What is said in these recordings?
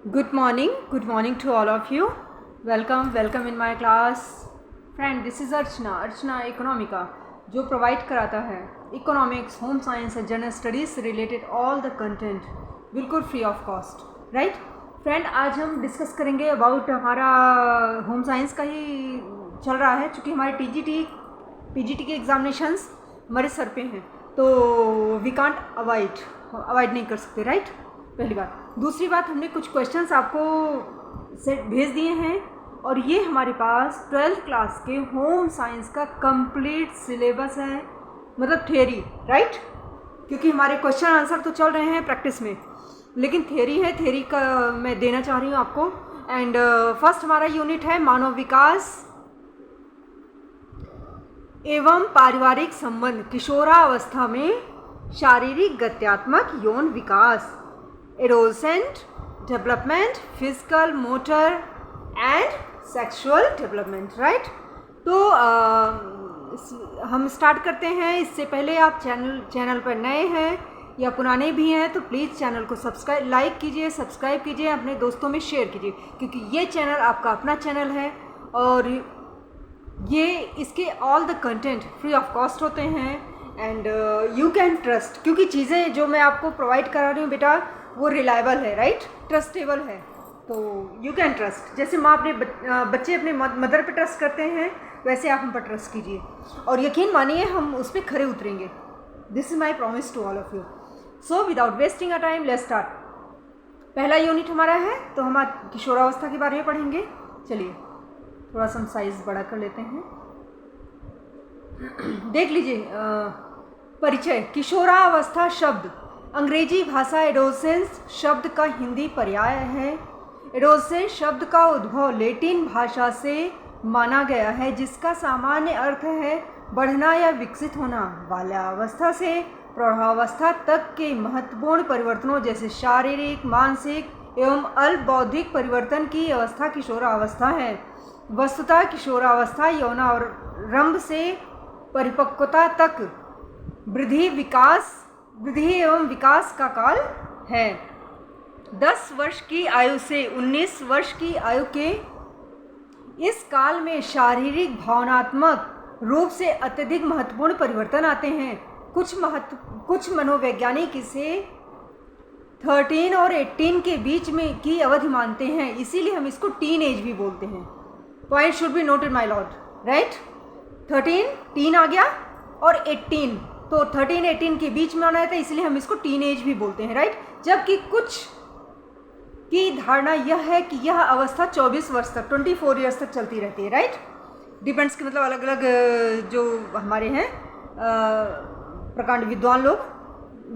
Good morning to all of you. Welcome in my class. Friend, this is Archana Economica, जो provide कराता है economics, home science and general studies से related all the content बिल्कुल free of cost. Right friend, आज हम discuss करेंगे about हमारा home science का ही चल रहा है, चूँकि हमारे पीजीटी के एग्जामिनेशंस हमारे सर पे हैं, तो वी कांट अवॉइड नहीं कर सकते. राइट, पहली बात. दूसरी बात, हमने कुछ क्वेश्चंस आपको से भेज दिए हैं और ये हमारे पास 12th क्लास के होम साइंस का कंप्लीट सिलेबस है, मतलब थियरी. राइट, क्योंकि हमारे क्वेश्चन आंसर तो चल रहे हैं प्रैक्टिस में, लेकिन थियरी है, थियरी का मैं देना चाह रही हूँ आपको. एंड फर्स्ट हमारा यूनिट है मानव विकास एवं पारिवारिक संबंध, किशोरावस्था में शारीरिक गत्यात्मक यौन विकास, adolescent development, physical motor and sexual development. Right, तो हम स्टार्ट करते हैं. इससे पहले आप चैनल पर नए हैं या पुराने भी हैं तो प्लीज़ चैनल को लाइक कीजिए, सब्सक्राइब कीजिए, अपने दोस्तों में शेयर कीजिए, क्योंकि ये चैनल आपका अपना चैनल है और ये इसके all the content free of cost होते हैं. एंड यू कैन ट्रस्ट, क्योंकि चीज़ें जो मैं आपको प्रोवाइड करा रही हूँ बेटा वो रिलायबल है. राइट, ट्रस्टेबल है, तो यू कैन ट्रस्ट. जैसे माँ अपने बच्चे अपने मदर पे ट्रस्ट करते हैं, वैसे आप हम पर ट्रस्ट कीजिए और यकीन मानिए हम उस पर खरे उतरेंगे. This is my promise to all of you. So without wasting a time let's start. पहला यूनिट हमारा है, तो हम आज किशोरावस्था के बारे में पढ़ेंगे. चलिए थोड़ा सा हम साइज़ बड़ा कर लेते हैं. देख लीजिए परिचय. किशोरावस्था शब्द अंग्रेजी भाषा एडोलसेंस शब्द का हिंदी पर्याय है. एडोलसेंस शब्द का उद्भव लैटिन भाषा से माना गया है, जिसका सामान्य अर्थ है बढ़ना या विकसित होना. बाल्यावस्था से प्रौढ़ावस्था तक के महत्वपूर्ण परिवर्तनों जैसे शारीरिक, मानसिक एवं अल्प बौद्धिक परिवर्तन की अवस्था किशोरावस्था है. वस्तुतः किशोरावस्था यौनारंभ से परिपक्वता तक वृद्धि एवं विकास का काल है. 10 वर्ष की आयु से 19 वर्ष की आयु के इस काल में शारीरिक भावनात्मक रूप से अत्यधिक महत्वपूर्ण परिवर्तन आते हैं. कुछ मनोवैज्ञानिक इसे 13 और 18 के बीच में की अवधि मानते हैं, इसीलिए हम इसको टीन एज भी बोलते हैं. Point should be noted my lord. Right, 13 teen आ गया और 18, तो 13-18 के बीच में आना है, तो इसलिए हम इसको टीन एज भी बोलते हैं. राइट, जबकि कुछ की धारणा यह है कि यह अवस्था 24 वर्ष तक 24 ईयर्स तक चलती रहती है. राइट, डिपेंड्स के मतलब अलग अलग जो हमारे हैं प्रकांड विद्वान लोग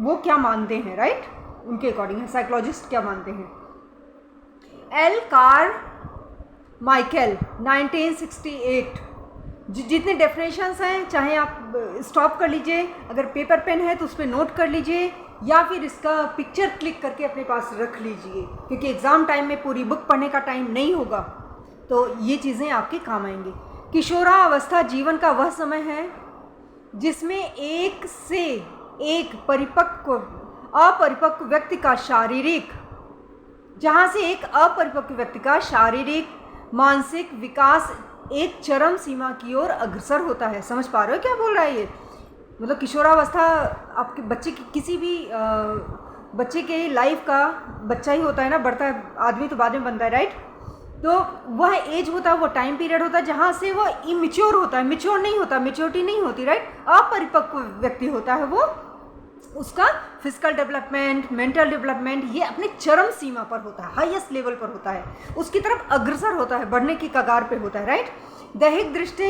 वो क्या मानते हैं. राइट, उनके अकॉर्डिंग है. साइकोलॉजिस्ट क्या मानते हैं. L car Michael 1968. जितने डेफिनेशंस हैं चाहे आप स्टॉप कर लीजिए, अगर पेपर पेन है तो उस पर नोट कर लीजिए या फिर इसका पिक्चर क्लिक करके अपने पास रख लीजिए, क्योंकि एग्ज़ाम टाइम में पूरी बुक पढ़ने का टाइम नहीं होगा, तो ये चीज़ें आपके काम आएंगी. किशोरावस्था जीवन का वह समय है जिसमें एक से एक अपरिपक्व व्यक्ति का शारीरिक मानसिक विकास एक चरम सीमा की ओर अग्रसर होता है. समझ पा रहे हो क्या बोल रहा है ये? मतलब किशोरावस्था आपके बच्चे की किसी भी बच्चे के लाइफ का बच्चा ही होता है ना, बढ़ता है आदमी तो बाद में बनता है. राइट, तो वह एज होता है, वो टाइम पीरियड होता है जहाँ से वो इमेच्योर होता है, मेच्योर नहीं होता, मेच्योरिटी नहीं होती. राइट, अपरिपक्व व्यक्ति होता है वो, उसका फिजिकल डेवलपमेंट, मेंटल डेवलपमेंट ये अपने चरम सीमा पर होता है, हाईएस्ट लेवल पर होता है, उसकी तरफ अग्रसर होता है, बढ़ने की कगार पे होता है. राइट, दैहिक दृष्टि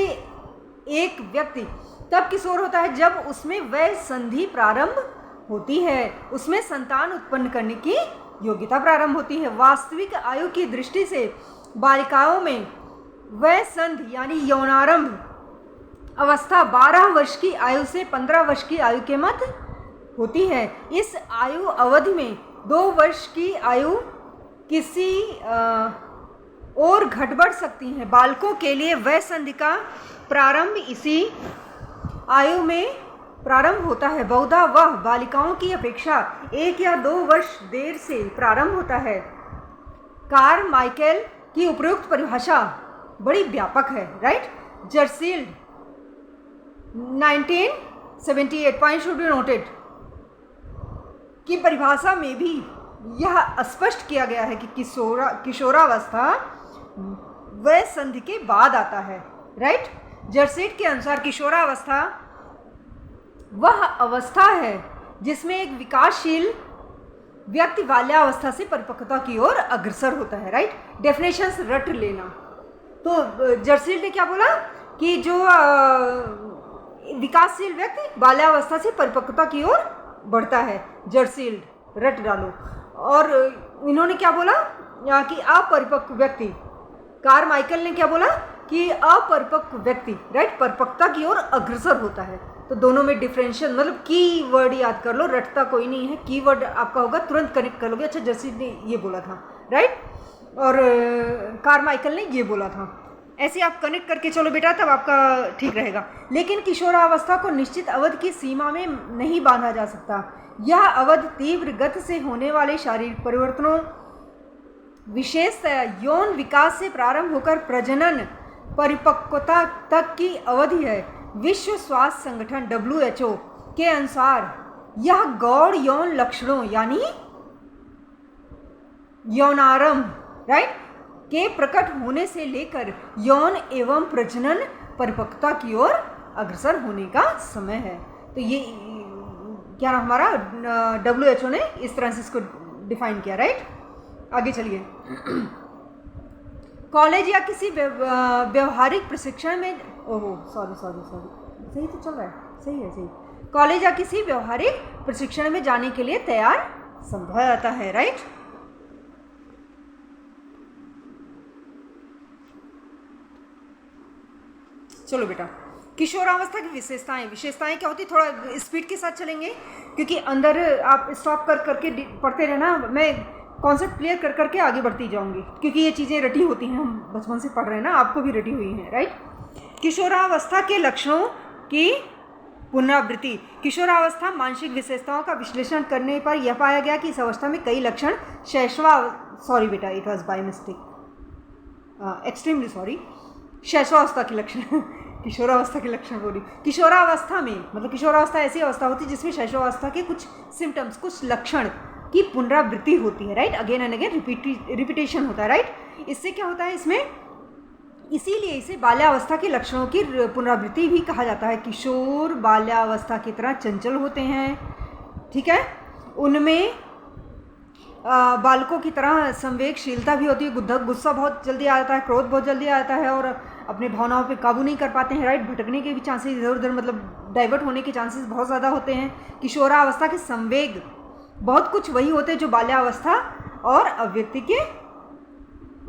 एक व्यक्ति तब किशोर होता है जब उसमें वह संधि प्रारंभ होती है, उसमें संतान उत्पन्न करने की योग्यता प्रारंभ होती है. वास्तविक आयु की दृष्टि से बालिकाओं में वह संधि यानी यौनारंभ अवस्था 12 वर्ष की आयु से 15 वर्ष की आयु के मध्य होती है. इस आयु अवधि में 2 वर्ष की आयु किसी और घट बढ़ सकती है. बालकों के लिए वह संधि का प्रारंभ इसी आयु में प्रारंभ होता है. बहुधा वह बालिकाओं की अपेक्षा 1 या 2 वर्ष देर से प्रारंभ होता है. कार्ल माइकेल की उपयुक्त परिभाषा बड़ी व्यापक है, right. Jersild 1978 point should be noted की परिभाषा में भी यह स्पष्ट किया गया है कि किशोरावस्था वह संधि के बाद आता है, राइट। जर्सील्ड के अनुसार किशोरावस्था वह अवस्था है जिसमें एक विकासशील व्यक्ति बाल्यावस्था से परिपक्वता की ओर अग्रसर होता है, राइट। डेफिनेशंस रट लेना। तो जर्सील्ड ने क्या बोला कि जो विकासशील व्यक्ति बाल्यावस्था से परिपक्वता की ओर बढ़ता है, जर्सील्ड रट डालो। और इन्होंने क्या बोला कि अपरिपक्व व्यक्ति, कार्ल माइकल ने क्या बोला कि अपरिपक्व व्यक्ति, राइट, परिपक्वता की ओर अग्रसर होता है। तो दोनों में डिफरेंशियल, मतलब की वर्ड याद कर लो, रटता कोई नहीं है, की वर्ड आपका होगा, तुरंत कनेक्ट कर लोगे। अच्छा, जर्सील्ड ने ये बोला था, राइट, और कार्ल माइकल ने ये बोला था। ऐसे आप कनेक्ट करके चलो बेटा, तब आपका ठीक रहेगा। लेकिन किशोरावस्था को निश्चित अवधि की सीमा में नहीं बांधा जा सकता। यह अवधि तीव्र गति से होने वाले शारीरिक परिवर्तनों, विशेषतया यौन विकास से प्रारंभ होकर प्रजनन परिपक्वता तक की अवधि है। विश्व स्वास्थ्य संगठन WHO के अनुसार यह गौण यौन लक्षणों यानी यौनारंभ, राइट, के प्रकट होने से लेकर यौन एवं प्रजनन परिपक्वता की ओर अग्रसर होने का समय है। तो ये क्या नाम हमारा WHO ने इस तरह से इसको डिफाइन किया, राइट। आगे चलिए। कॉलेज या किसी व्यवहारिक प्रशिक्षण में, ओहो सॉरी, सही तो चल रहा है, सही है, सही। कॉलेज या किसी व्यवहारिक प्रशिक्षण में जाने के लिए तैयार समझा जाता है, राइट। चलो बेटा, किशोरावस्था की विशेषताएं क्या होती, थोड़ा स्पीड के साथ चलेंगे क्योंकि अंदर आप स्टॉप कर करके पढ़ते रहना, मैं कॉन्सेप्ट क्लियर कर करके आगे बढ़ती जाऊंगी क्योंकि ये चीज़ें रटी होती हैं, हम बचपन से पढ़ रहे हैं ना, आपको भी रटी हुई हैं, राइट। किशोरावस्था के लक्षणों की पुनरावृत्ति। किशोरावस्था मानसिक विशेषताओं का विश्लेषण करने पर यह पाया गया कि इस अवस्था में कई लक्षण सॉरी बेटा, it was by mistake, extremely sorry, शैशवावस्था के लक्षण किशोरावस्था के लक्षण बोली। किशोरावस्था में मतलब किशोरावस्था ऐसी अवस्था होती है जिसमें शैशवावस्था के कुछ सिम्टम्स, कुछ लक्षण की पुनरावृत्ति होती है, right, again and again repetition होता है, राइट। इससे क्या होता है इसमें, इसीलिए इसे बाल्यावस्था के लक्षणों की पुनरावृत्ति भी कहा जाता है। किशोर बाल्यावस्था की तरह चंचल होते हैं, ठीक है, उनमें बालकों की तरह संवेगशीलता भी होती है, गुस्सा बहुत जल्दी आता है, क्रोध बहुत जल्दी आता है और अपने भावनाओं पे काबू नहीं कर पाते हैं, राइट। भटकने के भी चांसेस, इधर उधर मतलब डाइवर्ट होने के चांसेस बहुत ज़्यादा होते हैं। किशोरावस्था के संवेग बहुत कुछ वही होते हैं जो बाल्यावस्था और अव्यक्ति के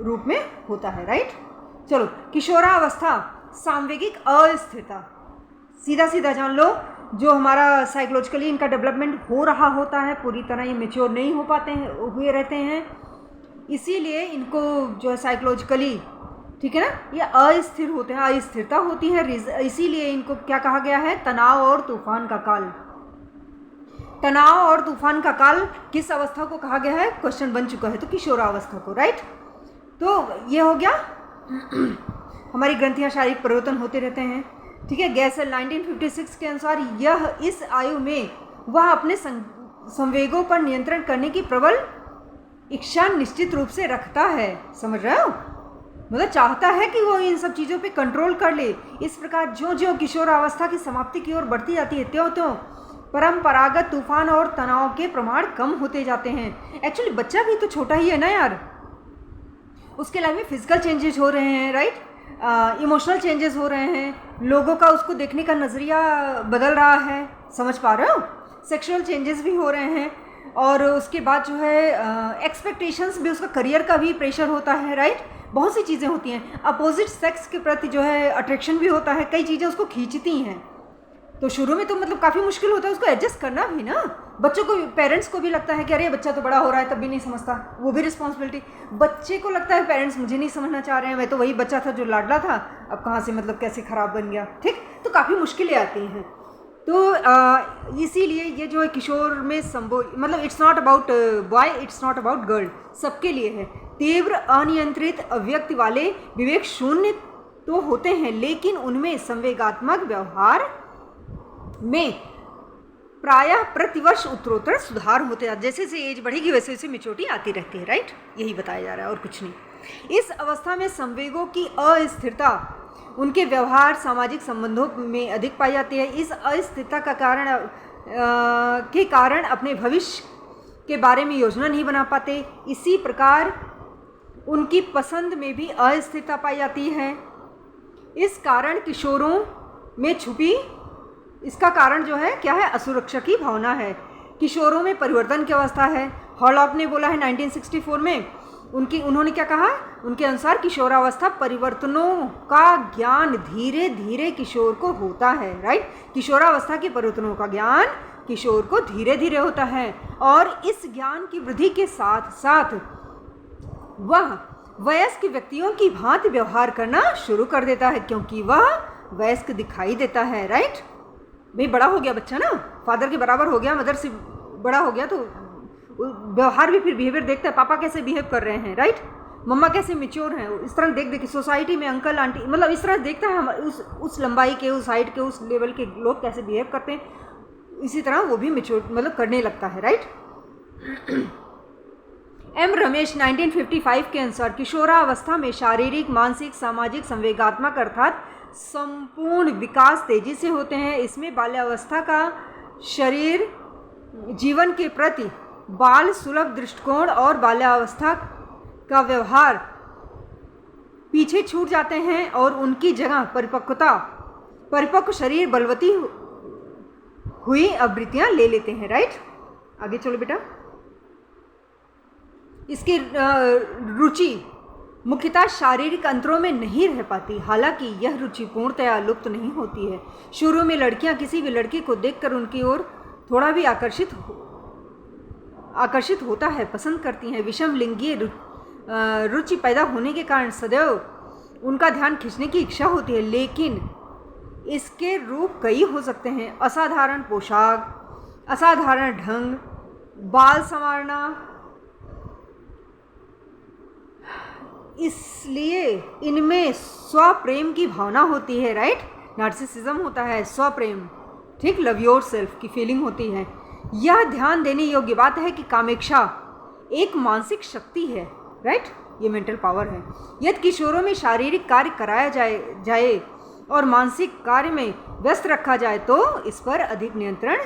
रूप में होता है, राइट। चलो, किशोरावस्था सांवेगिक अस्थिरता, सीधा सीधा जान लो, जो हमारा साइकोलॉजिकली इनका डेवलपमेंट हो रहा होता है, पूरी तरह ये मेच्योर नहीं हो पाते हैं, हुए रहते हैं, इसीलिए इनको जो है साइकोलॉजिकली, ठीक है ना, ये अस्थिर होते हैं, अस्थिरता होती है, इसीलिए इनको क्या कहा गया है, तनाव और तूफान का काल। तनाव और तूफान का काल किस अवस्था को कहा गया है, क्वेश्चन बन चुका है, तो किशोरावस्था को, राइट। तो ये हो गया, हमारी ग्रंथियां शारीरिक परिवर्तन होते रहते हैं, ठीक है। गैसल 1956 के अनुसार यह इस आयु में वह अपने संवेगों पर नियंत्रण करने की प्रबल इच्छा निश्चित रूप से रखता है, समझ रहे हो, मतलब चाहता है कि वो इन सब चीज़ों पे कंट्रोल कर ले। इस प्रकार ज्यों ज्यों किशोरावस्था की समाप्ति की ओर बढ़ती जाती है, त्यों त्यों परंपरागत तूफान और तनाव के प्रमाण कम होते जाते हैं। एक्चुअली बच्चा भी तो छोटा ही है ना यार, उसके लाइफ में फिजिकल चेंजेस हो रहे हैं, राइट, इमोशनल चेंजेस हो रहे हैं, लोगों का उसको देखने का नज़रिया बदल रहा है, समझ पा रहे हो, सेक्सुअल चेंजेस भी हो रहे हैं, और उसके बाद जो है एक्सपेक्टेशंस भी, उसका करियर का भी प्रेशर होता है, राइट, बहुत सी चीज़ें होती हैं, अपोजिट सेक्स के प्रति जो है अट्रैक्शन भी होता है, कई चीज़ें उसको खींचती हैं। तो शुरू में तो मतलब काफ़ी मुश्किल होता है उसको एडजस्ट करना भी ना, बच्चों को, पेरेंट्स को भी लगता है कि अरे बच्चा तो बड़ा हो रहा है, तब भी नहीं समझता, वो भी रिस्पॉन्सिबिलिटी, बच्चे को लगता है पेरेंट्स मुझे नहीं समझना चाह रहे हैं, मैं तो वही बच्चा था जो लाडला था, अब कहाँ से मतलब कैसे ख़राब बन गया, ठीक। तो काफ़ी मुश्किलें आती हैं। तो इसीलिए ये जो है किशोर में मतलब it's not about boy, it's not about girl, सबके लिए है। तीव्र अनियंत्रित अव्यक्ति वाले विवेक शून्य तो होते हैं, लेकिन उनमें संवेगात्मक व्यवहार में प्रायः प्रतिवर्ष उत्तरोत्तर सुधार होते हैं। जैसे जैसे एज बढ़ेगी वैसे वैसे मेच्योरिटी आती रहती है, राइट। यही बताया जा रहा है और कुछ नहीं। इस अवस्था में संवेगों की अस्थिरता उनके व्यवहार सामाजिक संबंधों में अधिक पाई जाती है। इस अस्थिरता का कारण अपने भविष्य के बारे में योजना नहीं बना पाते। इसी प्रकार उनकी पसंद में भी अस्थिरता पाई जाती है। इस कारण किशोरों में छुपी इसका कारण जो है क्या है, असुरक्षा की भावना है। किशोरों में परिवर्तन की अवस्था है। हॉलॉक ने बोला है 1964 में, उन्होंने क्या कहा, उनके अनुसार किशोरावस्था परिवर्तनों का ज्ञान धीरे धीरे किशोर को होता है, राइट। किशोरावस्था के परिवर्तनों का ज्ञान किशोर को धीरे धीरे होता है और इस ज्ञान की वृद्धि के साथ साथ वह वयस्क व्यक्तियों की भांति व्यवहार करना शुरू कर देता है, क्योंकि वह वयस्क दिखाई देता है, राइट। भाई बड़ा हो गया बच्चा ना, फादर के बराबर हो गया, मदर से बड़ा हो गया, तो व्यवहार भी फिर बिहेवियर देखता है, पापा कैसे बिहेव कर रहे हैं, राइट, मम्मा कैसे मैच्योर हैं, इस तरह देख देख के सोसाइटी में अंकल आंटी, मतलब इस तरह देखता है उस लंबाई के, उस हाइट के, उस लेवल के लोग कैसे बिहेव करते हैं, इसी तरह वो भी मैच्योर मतलब करने लगता है, राइट। एम रमेश 1955 के अनुसार किशोरावस्था में शारीरिक, मानसिक, सामाजिक, संवेगात्मक अर्थात संपूर्ण विकास तेजी से होते हैं। इसमें बाल्यावस्था का शरीर जीवन के प्रति बाल सुलभ दृष्टिकोण और बाल्यावस्था का व्यवहार पीछे छूट जाते हैं और उनकी जगह परिपक्व शरीर बलवती हुई आवृत्तियां ले लेते हैं, राइट। आगे चलो बेटा। इसकी रुचि मुख्यतः शारीरिक अंतरों में नहीं रह पाती, हालांकि यह रुचि पूर्णतया लुप्त नहीं होती है। शुरू में लड़कियां किसी भी लड़की को देखकर उनकी ओर थोड़ा भी आकर्षित होता है, पसंद करती हैं। विषम लिंगीय रुचि पैदा होने के कारण सदैव उनका ध्यान खींचने की इच्छा होती है, लेकिन इसके रूप कई हो सकते हैं। असाधारण पोशाक, असाधारण ढंग, बाल संवारना, इसलिए इनमें स्वप्रेम की भावना होती है, राइट। नार्सिसिज्म होता है, स्वप्रेम, ठीक, लव योर सेल्फ की फीलिंग होती है। यह ध्यान देने योग्य बात है कि कामेक्षा एक मानसिक शक्ति है, राइट, ये मेंटल पावर है। यदि किशोरों में शारीरिक कार्य कराया जाए और मानसिक कार्य में व्यस्त रखा जाए तो इस पर अधिक नियंत्रण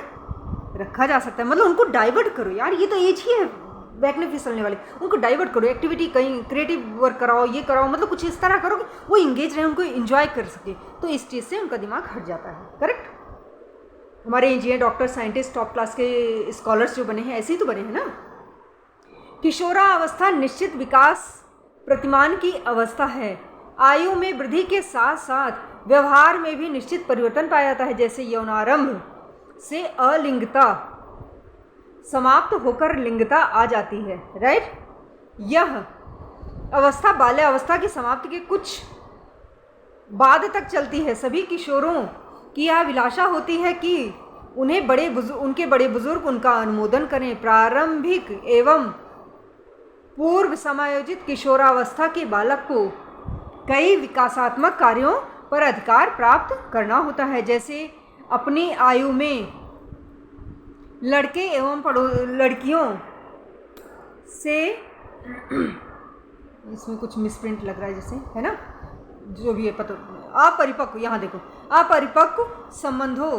रखा जा सकता है। मतलब उनको डाइवर्ट करो यार, ये तो एज ही है बैकने फिसलने वाले, उनको डाइवर्ट करो, एक्टिविटी कहीं क्रिएटिव वर्क कराओ, ये कराओ, मतलब कुछ इस तरह करो कि वो इंगेज रहे, उनको एंजॉय कर सके, तो इस चीज़ से उनका दिमाग हट जाता है, करेक्ट। हमारे engineer, doctor, scientist, top class के स्कॉलर्स जो बने हैं ऐसे ही तो बने हैं ना। किशोरावस्था निश्चित विकास प्रतिमान की अवस्था है। आयु में वृद्धि के साथ साथ व्यवहार में भी निश्चित परिवर्तन पाया जाता है, जैसे यौनारंभ से अलिंगता समाप्त होकर लिंगता आ जाती है, राइट। यह अवस्था बाल्यावस्था की समाप्ति के कुछ बाद तक चलती है। सभी किशोरों की यह अभिलाषा होती है कि उनके बड़े बुजुर्ग उनका अनुमोदन करें। प्रारंभिक एवं पूर्व समायोजित किशोरावस्था के बालक को कई विकासात्मक कार्यों पर अधिकार प्राप्त करना होता है, जैसे अपनी आयु में लड़के एवं लड़कियों से इसमें कुछ मिसप्रिंट लग रहा है जैसे, है ना, जो भी है पता, अपरिपक्व, यहाँ देखो, अपरिपक्व संबंधों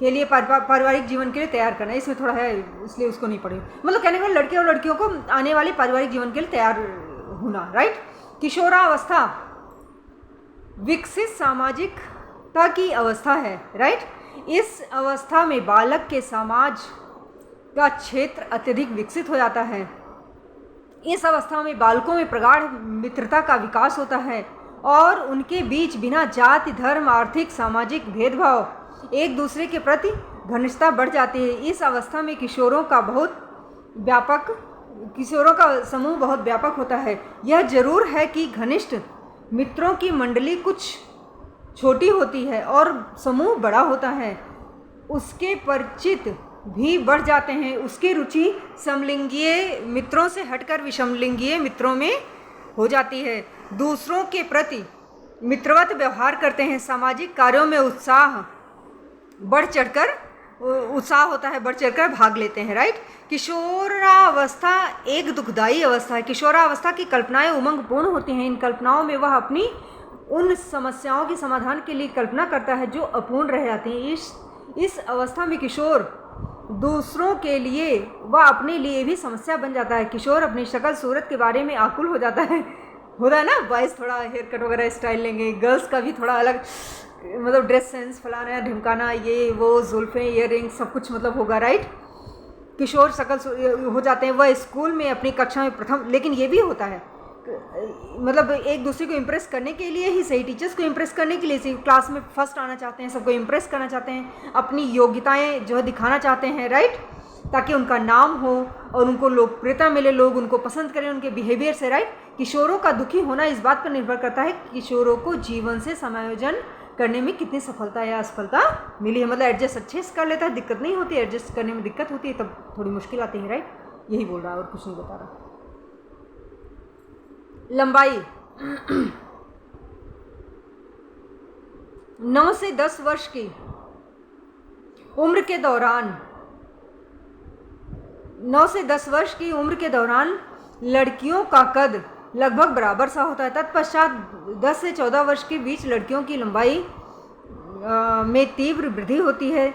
के लिए पारिवारिक जीवन के लिए तैयार करना, इसमें थोड़ा है इसलिए उसको नहीं पढ़े। मतलब कहने का लड़के और लड़कियों को आने वाले पारिवारिक जीवन के लिए तैयार होना, राइट। किशोरावस्था विकसित सामाजिकता की अवस्था है, राइट। इस अवस्था में बालक के समाज का क्षेत्र अत्यधिक विकसित हो जाता है। इस अवस्था में बालकों में प्रगाढ़ मित्रता का विकास होता है और उनके बीच बिना जाति, धर्म, आर्थिक, सामाजिक भेदभाव एक दूसरे के प्रति घनिष्ठता बढ़ जाती है। इस अवस्था में किशोरों का समूह बहुत व्यापक होता है। यह जरूर है कि घनिष्ठ मित्रों की मंडली कुछ छोटी होती है और समूह बड़ा होता है। उसके परिचित भी बढ़ जाते हैं। उसकी रुचि समलिंगीय मित्रों से हटकर विषमलिंगीय मित्रों में हो जाती है। दूसरों के प्रति मित्रवत व्यवहार करते हैं। सामाजिक कार्यों में उत्साह होता है, बढ़ चढ़कर भाग लेते हैं। राइट। किशोरावस्था एक दुखदाई अवस्था है। किशोरावस्था की कल्पनाएं उमंगपूर्ण होती हैं। इन कल्पनाओं में वह अपनी उन समस्याओं के समाधान के लिए कल्पना करता है जो अपूर्ण रह जाती हैं। इस अवस्था में किशोर दूसरों के लिए व अपने लिए भी समस्या बन जाता है। किशोर अपनी शक्ल सूरत के बारे में आकुल हो जाता है। होता है ना, बॉयज़ थोड़ा हेयर कट वगैरह स्टाइल लेंगे, गर्ल्स का भी थोड़ा अलग मतलब ड्रेस सेंस, फलाना ढिमकाना, ये वो, जुल्फ़ें, ईयर रिंग, सब कुछ मतलब होगा। राइट। किशोर शक्ल हो जाते हैं। वह स्कूल में अपनी कक्षा में प्रथम, लेकिन ये भी होता है मतलब एक दूसरे को इम्प्रेस करने के लिए ही सही, टीचर्स को इम्प्रेस करने के लिए सही, क्लास में फर्स्ट आना चाहते हैं, सबको इम्प्रेस करना चाहते हैं, अपनी योग्यताएं जो है दिखाना चाहते हैं। राइट। ताकि उनका नाम हो और उनको लोकप्रियता मिले, लोग उनको पसंद करें उनके बिहेवियर से। राइट। किशोरों का दुखी होना इस बात पर निर्भर करता है कि किशोरों को जीवन से समायोजन करने में कितनी सफलता या असफलता मिली है। मतलब एडजस्ट अच्छे से कर लेता है, दिक्कत नहीं होती, एडजस्ट करने में दिक्कत होती है तब थोड़ी मुश्किल आती है। राइट। यही बोल रहा है और कुछ नहीं बता रहा। लंबाई 9 से 10 वर्ष की उम्र के दौरान 9 से 10 वर्ष की उम्र के दौरान लड़कियों का कद लगभग बराबर सा होता है। तत्पश्चात 10 से 14 वर्ष के बीच लड़कियों की लंबाई में तीव्र वृद्धि होती है,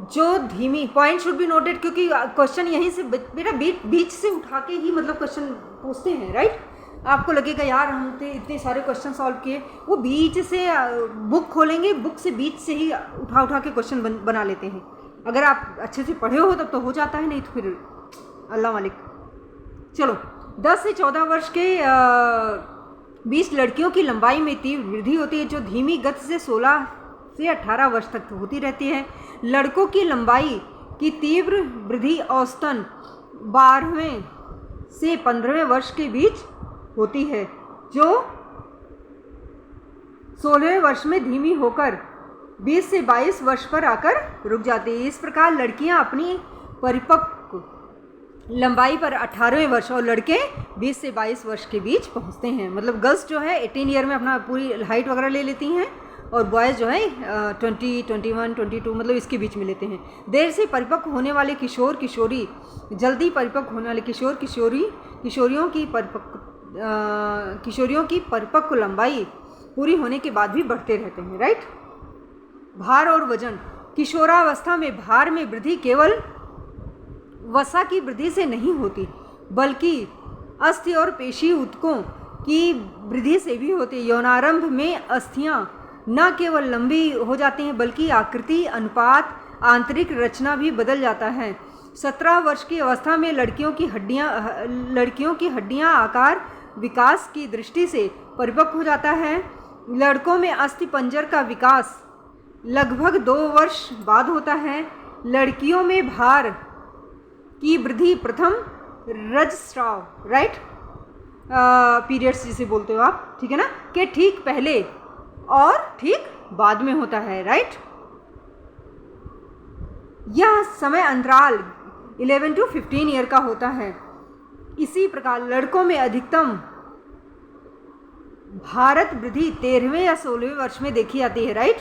जो धीमी, पॉइंट शुड बी नोटेड, क्योंकि क्वेश्चन यहीं से बेटा बीच से उठा के ही मतलब क्वेश्चन पूछते हैं। राइट। आपको लगेगा यार हम तो इतने सारे क्वेश्चन सॉल्व किए, वो बीच से बुक खोलेंगे, बुक से बीच से ही उठा के क्वेश्चन बना लेते हैं। अगर आप अच्छे से पढ़े हो तब तो हो जाता है, नहीं तो फिर अल्लाह मालिक। चलो, 10 से 14 वर्ष के बीच लड़कियों की लंबाई में तीव्र वृद्धि होती है, जो धीमी गति से 16 से 18 वर्ष तक होती रहती है। लड़कों की लंबाई की तीव्र वृद्धि औसतन 12वें से 15वें वर्ष के बीच होती है, जो 16वें वर्ष में धीमी होकर 20 से 22 वर्ष पर आकर रुक जाती है। इस प्रकार लड़कियां अपनी परिपक्व लंबाई पर 18वें वर्ष और लड़के 20 से 22 वर्ष के बीच पहुंचते हैं। मतलब गर्ल्स जो है 18 ईयर में अपना पूरी हाइट वगैरह ले लेती हैं और बॉयज़ जो है 20, 21, 22 मतलब इसके बीच में लेते हैं। देर से परिपक्व होने वाले किशोर किशोरी, जल्दी परिपक्व होने वाले किशोर किशोरियों की परिपक्व लंबाई पूरी होने के बाद भी बढ़ते रहते हैं। राइट। भार और वजन। किशोरावस्था में भार में वृद्धि केवल वसा की वृद्धि से नहीं होती, बल्कि अस्थि और पेशी ऊतकों की वृद्धि से भी होती है। यौनारंभ में अस्थियां न केवल लंबी हो जाती हैं, बल्कि आकृति, अनुपात, आंतरिक रचना भी बदल जाता है। 17 वर्ष की अवस्था में लड़कियों की हड्डियां आकार विकास की दृष्टि से परिपक्व हो जाता है। लड़कों में अस्थि पंजर का विकास लगभग 2 वर्ष बाद होता है। लड़कियों में भार की वृद्धि प्रथम रजस्राव, राइट, पीरियड्स जिसे बोलते हो आप, ठीक है ना, के ठीक पहले और ठीक बाद में होता है। राइट। यह समय अंतराल 11 to 15 ईयर का होता है। इसी प्रकार लड़कों में अधिकतम भारत वृद्धि 13वें या 16वें वर्ष में देखी जाती है। राइट।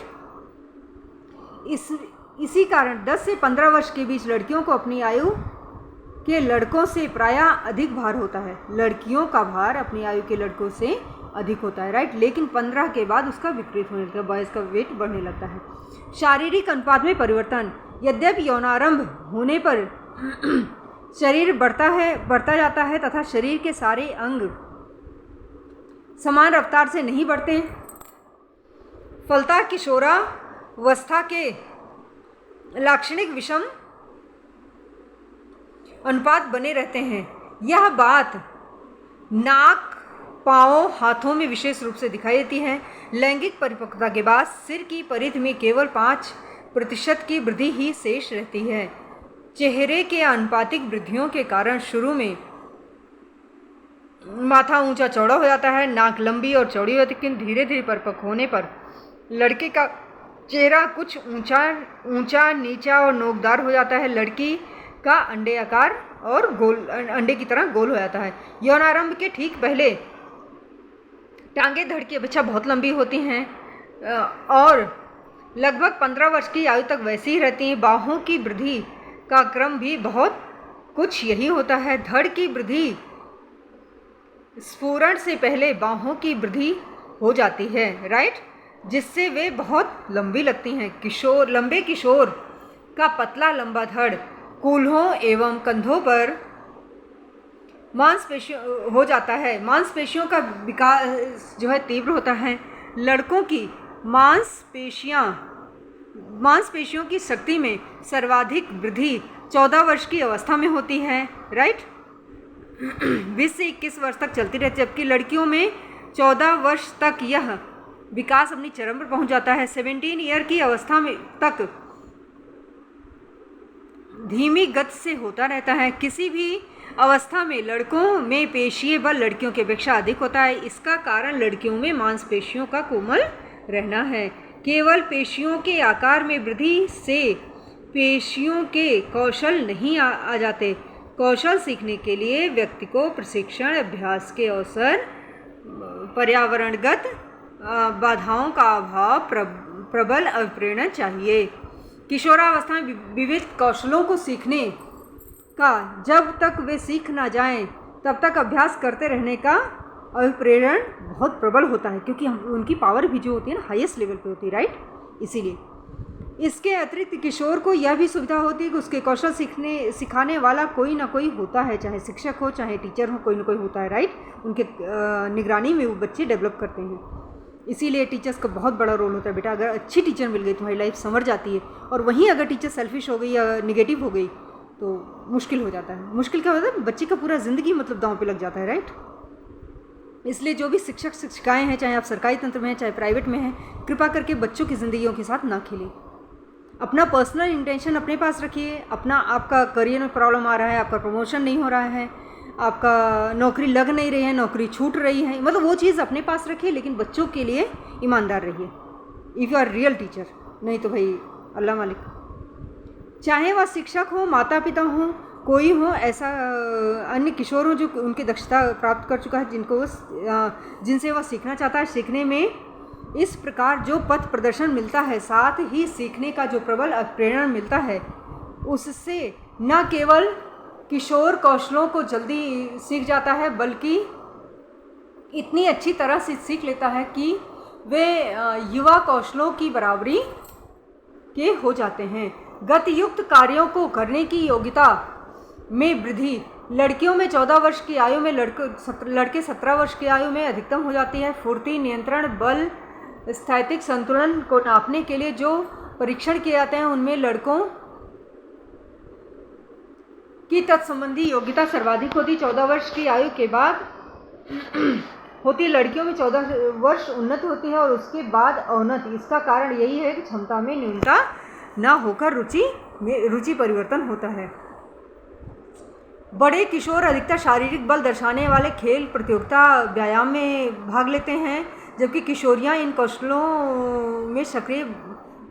इसी कारण 10 से 15 वर्ष के बीच लड़कियों को अपनी आयु के लड़कों से प्रायः अधिक भार होता है। लड़कियों का भार अपनी आयु के लड़कों से अधिक होता है। राइट। लेकिन 15 के बाद उसका विपरीत होने लगता है, बॉयज़ का वेट बढ़ने लगता है। शारीरिक अनुपात में परिवर्तन। यद्यपि यौनारंभ होने पर शरीर बढ़ता जाता है तथा शरीर के सारे अंग समान रफ्तार से नहीं बढ़ते, फलतः किशोरावस्था के लाक्षणिक विषम अनुपात बने रहते हैं। यह बात नाक, पाँव, हाथों में विशेष रूप से दिखाई देती है। लैंगिक परिपक्वता के बाद सिर की परिधि में केवल 5% की वृद्धि ही शेष रहती है। चेहरे के आनुपातिक वृद्धियों के कारण शुरू में माथा ऊंचा चौड़ा हो जाता है, नाक लंबी और चौड़ी होती है, लेकिन धीरे धीरे परिपक्व होने पर लड़के का चेहरा कुछ ऊंचा नीचा और नोकदार हो जाता है। लड़की का अंडे आकार और गोल, अंडे की तरह गोल हो जाता है। यौनारंभ के ठीक पहले टांगे धड़ की अपेक्षा बहुत लंबी होती हैं और लगभग 15 वर्ष की आयु तक वैसी ही रहती हैं। बाहों की वृद्धि का क्रम भी बहुत कुछ यही होता है। धड़ की वृद्धि स्फुरण से पहले बाहों की वृद्धि हो जाती है, राइट, जिससे वे बहुत लंबी लगती हैं। लंबे किशोर का पतला लंबा धड़ कूल्हों एवं कंधों पर मांसपेशियों हो जाता है। मांसपेशियों का विकास जो है तीव्र होता है। लड़कों की मांसपेशियों की शक्ति में सर्वाधिक वृद्धि 14 वर्ष की अवस्था में होती है, राइट। 20 से 21 वर्ष तक चलती रहती है, जबकि लड़कियों में 14 वर्ष तक यह विकास अपनी चरम पर पहुंच जाता है। 17 ईयर की अवस्था में तक धीमी गति से होता रहता है। किसी भी अवस्था में लड़कों में पेशीय बल लड़कियों की अपेक्षा अधिक होता है। इसका कारण लड़कियों में मांसपेशियों का कोमल रहना है। केवल पेशियों के आकार में वृद्धि से पेशियों के कौशल नहीं आ जाते। कौशल सीखने के लिए व्यक्ति को प्रशिक्षण, अभ्यास के अवसर, पर्यावरणगत बाधाओं का अभाव, प्रबल अभिप्रेरणा चाहिए। किशोरावस्था में विविध कौशलों को सीखने का जब तक वे सीख ना जाएं तब तक अभ्यास करते रहने का अभिप्रेरण बहुत प्रबल होता है, क्योंकि उनकी पावर भी जो होती है ना हाईएस्ट लेवल पे होती है, राइट। इसीलिए इसके अतिरिक्त किशोर को यह भी सुविधा होती है कि उसके कौशल सिखाने वाला कोई ना कोई होता है, चाहे शिक्षक हो चाहे टीचर हो, कोई ना कोई होता है, राइट। उनके निगरानी में वो बच्चे डेवलप करते हैं। इसीलिए टीचर्स का बहुत बड़ा रोल होता है। बेटा अगर अच्छी टीचर मिल गई तुम्हारी लाइफ संवर जाती है, और वहीं अगर टीचर सेल्फिश हो गई या निगेटिव हो गई तो मुश्किल हो जाता है। मुश्किल क्या होता है, बच्चे का पूरा ज़िंदगी मतलब दांव पे लग जाता है, राइट। इसलिए जो भी शिक्षक शिक्षिकाएँ हैं, चाहे आप सरकारी तंत्र में हैं चाहे प्राइवेट में हैं, कृपा करके बच्चों की ज़िंदगियों के साथ ना खेलें। अपना पर्सनल इंटेंशन अपने पास रखिए। आपका करियर में प्रॉब्लम आ रहा है, आपका प्रमोशन नहीं हो रहा है, आपका नौकरी लग नहीं रही है, नौकरी छूट रही है, मतलब वो चीज़ अपने पास रखिए, लेकिन बच्चों के लिए ईमानदार रहिए if you are real teacher. नहीं तो भाई अल्लाह मालिक। चाहे वह शिक्षक हो, माता पिता हो, कोई हो, ऐसा अन्य किशोर हो जो उनकी दक्षता प्राप्त कर चुका है, जिनसे वह सीखना चाहता है। सीखने में इस प्रकार जो पथ प्रदर्शन मिलता है, साथ ही सीखने का जो प्रबल प्रेरणा मिलता है, उससे न केवल किशोर कौशलों को जल्दी सीख जाता है, बल्कि इतनी अच्छी तरह से सीख लेता है कि वे युवा कौशलों की बराबरी के हो जाते हैं। गतियुक्त कार्यों को करने की योग्यता में वृद्धि लड़कियों में 14 वर्ष की आयु में, लड़के 17 वर्ष की आयु में अधिकतम हो जाती है। फुर्ती, नियंत्रण, बल, स्थैतिक संतुलन को नापने के लिए जो परीक्षण किए जाते हैं, उनमें लड़कों की तत्संबंधी योग्यता सर्वाधिक होती 14 वर्ष की आयु के बाद होती है। लड़कियों में 14 वर्ष उन्नत होती है और उसके बाद अवनत। इसका कारण यही है कि क्षमता में न्यूनता न होकर रुचि परिवर्तन होता है। बड़े किशोर अधिकतर शारीरिक बल दर्शाने वाले खेल, प्रतियोगिता, व्यायाम में भाग लेते हैं, जबकि किशोरियां इन कौशलों में सक्रिय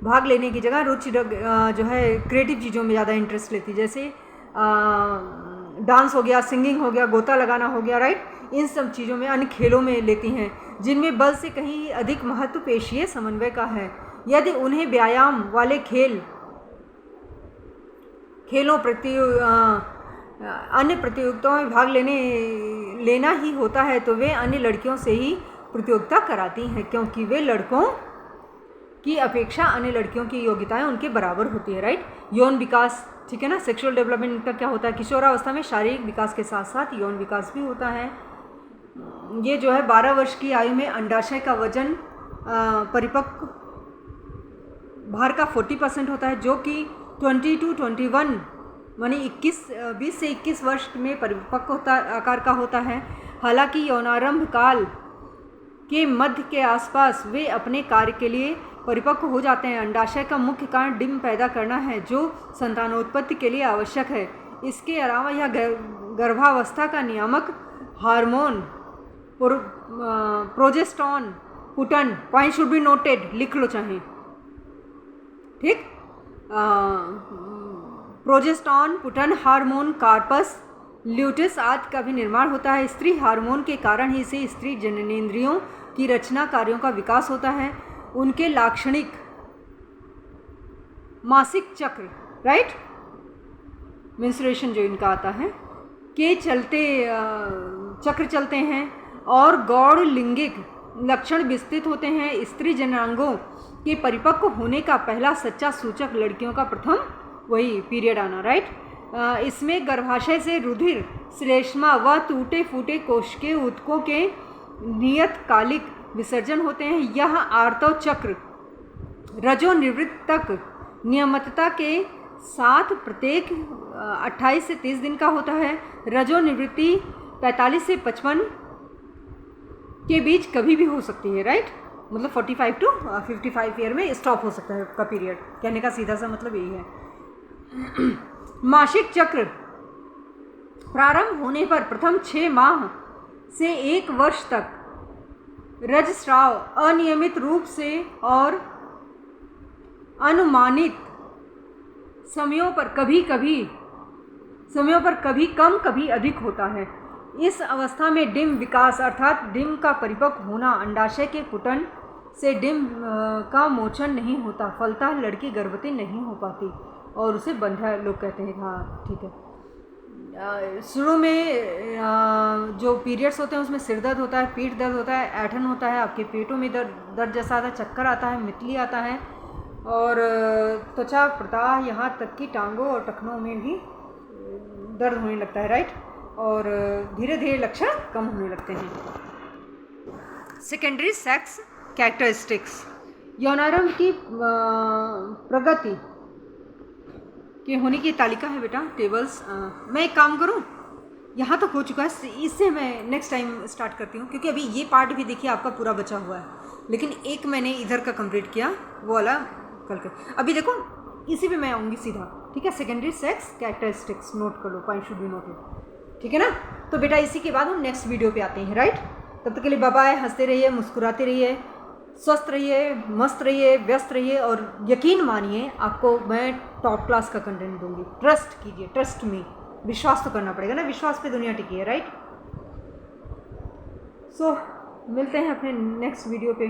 भाग लेने की जगह रुचि जो है क्रिएटिव चीज़ों में ज़्यादा इंटरेस्ट लेती है, जैसे डांस हो गया, सिंगिंग हो गया, गोता लगाना हो गया, राइट। इन सब चीज़ों में, अन्य खेलों में लेती हैं, जिनमें बल से कहीं अधिक महत्व पेशीय समन्वय का है। यदि उन्हें व्यायाम वाले अन्य प्रतियोगिताओं में भाग लेना ही होता है, तो वे अन्य लड़कियों से ही प्रतियोगिता कराती हैं, क्योंकि वे लड़कों की अपेक्षा अन्य लड़कियों की योग्यताएं उनके बराबर होती है, राइट। यौन विकास, ठीक है ना। सेक्सुअल डेवलपमेंट का क्या होता है, किशोरावस्था में शारीरिक विकास के साथ साथ यौन विकास भी होता है। ये जो है 12 वर्ष की आयु में अंडाशय का वजन परिपक्व भार का 40% होता है, जो कि 20 to 21 मानी 20 से 21 वर्ष में परिपक्व आकार का होता है। हालांकि यौनारंभ काल के मध्य के आसपास वे अपने कार्य के लिए परिपक्व हो जाते हैं। अंडाशय का मुख्य कारण डिंब पैदा करना है, जो संतानोत्पत्ति के लिए आवश्यक है। इसके अलावा यह गर्भावस्था का नियामक hormone progesterone Putin, point should be noted, लिख लो चाहे, ठीक। प्रोजेस्टेरॉन, पुटन हार्मोन, कार्पस ल्यूटिस आदि का भी निर्माण होता है। स्त्री हार्मोन के कारण ही से स्त्री जननेंद्रियों की रचना कार्यों का विकास होता है। उनके लाक्षणिक मासिक चक्र, राइट, मेंस्ट्रुएशन जो इनका आता है, के चलते चक्र चलते हैं और गौड़ लिंगिक लक्षण विस्तृत होते हैं। स्त्री जनांगों के परिपक्व होने का पहला सच्चा सूचक लड़कियों का प्रथम वही पीरियड आना, राइट। इसमें गर्भाशय से रुधिर, श्लेष्मा व टूटे फूटे कोशिकीय ऊतकों के नियतकालिक विसर्जन होते हैं। यह आर्तव चक्र रजोनिवृत्त तक नियमितता के साथ प्रत्येक 28 से 30 दिन का होता है। रजोनिवृत्ति 45 से 55 के बीच कभी भी हो सकती है, राइट। मतलब 45 to 55 ईयर में स्टॉप हो सकता है आपका पीरियड, कहने का सीधा सा मतलब यही है। मासिक चक्र प्रारंभ होने पर प्रथम 6 माह से 1 वर्ष तक रजस्राव अनियमित रूप से और अनुमानित समयों पर कभी कम कभी अधिक होता है। इस अवस्था में डिम्ब विकास अर्थात डिम्ब का परिपक्व होना, अंडाशय के पुटन से डिम्ब का मोचन नहीं होता, फलतः लड़की गर्भवती नहीं हो पाती और उसे बंध्या लोग कहते हैं। हाँ ठीक है। शुरू में जो पीरियड्स होते हैं उसमें सिर दर्द होता है, पीठ दर्द होता है, ऐठन होता है, आपके पेटों में दर्द जैसा आता है, चक्कर आता है, मितली आता है और त्वचा प्रदाह, यहाँ तक कि टांगों और टखनों में भी दर्द होने लगता है, राइट। और धीरे धीरे लक्षण कम होने लगते हैं। सेकेंडरी सेक्स कैरेक्टरिस्टिक्स, यौनारंभ की प्रगति के होने की तालिका है बेटा, टेबल्स। मैं एक काम करूं, यहाँ तक हो चुका है, इससे मैं नेक्स्ट टाइम स्टार्ट करती हूँ क्योंकि अभी ये पार्ट भी देखिए आपका पूरा बचा हुआ है, लेकिन एक मैंने इधर का कंप्लीट किया, वो वाला कल के। अभी देखो इसी पे मैं आऊँगी सीधा, ठीक है। सेकेंडरी सेक्स कैरेक्टरिस्टिक्स नोट कर लो, पॉइंट शुड बी नोटेड, ठीक है ना। तो बेटा इसी के बाद हम नेक्स्ट वीडियो पे आते हैं, राइट। तब तक के लिए बाय बाय, हंसते रहिए, मुस्कुराते रहिए, स्वस्थ रहिए, मस्त रहिए, व्यस्त रहिए और यकीन मानिए आपको मैं टॉप क्लास का कंटेंट दूंगी। ट्रस्ट कीजिए, ट्रस्ट में विश्वास तो करना पड़ेगा ना, विश्वास पे दुनिया टिकी है, राइट। सो मिलते हैं अपने नेक्स्ट वीडियो पे।